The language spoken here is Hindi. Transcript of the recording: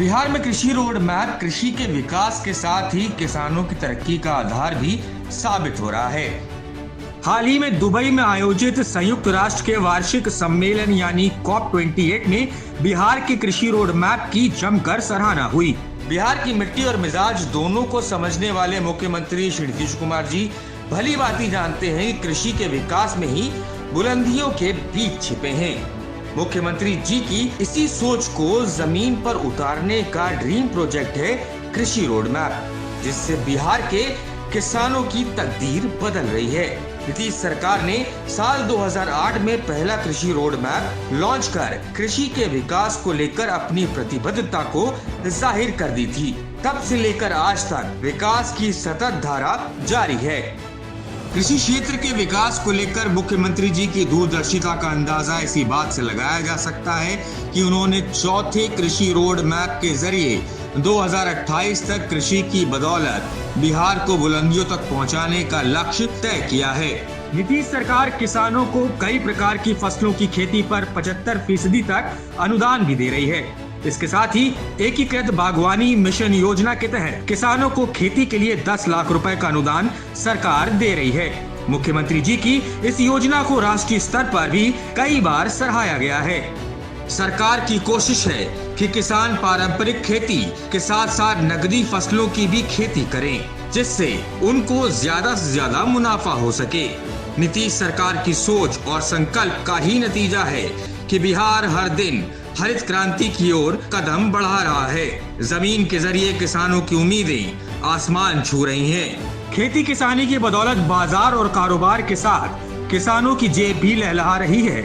बिहार में कृषि रोड मैप कृषि के विकास के साथ ही किसानों की तरक्की का आधार भी साबित हो रहा है। हाल ही में दुबई में आयोजित संयुक्त राष्ट्र के वार्षिक सम्मेलन यानी COP28 में बिहार के कृषि रोड मैप की जमकर सराहना हुई। बिहार की मिट्टी और मिजाज दोनों को समझने वाले मुख्यमंत्री श्री नीतीश कुमार जी भली भांति जानते हैं कि कृषि के विकास में ही बुलंदियों के बीज छिपे हैं। मुख्यमंत्री जी की इसी सोच को जमीन पर उतारने का ड्रीम प्रोजेक्ट है कृषि रोड मैप, जिससे बिहार के किसानों की तकदीर बदल रही है। नीतीश सरकार ने साल 2008 में पहला कृषि रोड मैप लॉन्च कर कृषि के विकास को लेकर अपनी प्रतिबद्धता को जाहिर कर दी थी। तब से लेकर आज तक विकास की सतत धारा जारी है। कृषि क्षेत्र के विकास को लेकर मुख्यमंत्री जी की दूरदर्शिता का अंदाजा इसी बात से लगाया जा सकता है कि उन्होंने चौथे कृषि रोड मैप के जरिए 2028 तक कृषि की बदौलत बिहार को बुलंदियों तक पहुंचाने का लक्ष्य तय किया है। नीतीश सरकार किसानों को कई प्रकार की फसलों की खेती पर 75% तक अनुदान भी दे रही है। इसके साथ ही एकीकृत बागवानी मिशन योजना के तहत किसानों को खेती के लिए 10 लाख रुपए का अनुदान सरकार दे रही है। मुख्यमंत्री जी की इस योजना को राष्ट्रीय स्तर पर भी कई बार सराहा गया है। सरकार की कोशिश है कि किसान पारंपरिक खेती के साथ साथ नकदी फसलों की भी खेती करें, जिससे उनको ज्यादा से ज्यादा मुनाफा हो सके। नीतीश सरकार की सोच और संकल्प का ही नतीजा है कि बिहार हर दिन हरित क्रांति की ओर कदम बढ़ा रहा है। जमीन के जरिए किसानों की उम्मीदें आसमान छू रही हैं। खेती किसानी की बदौलत बाजार और कारोबार के साथ किसानों की जेब भी लहलहा रही है।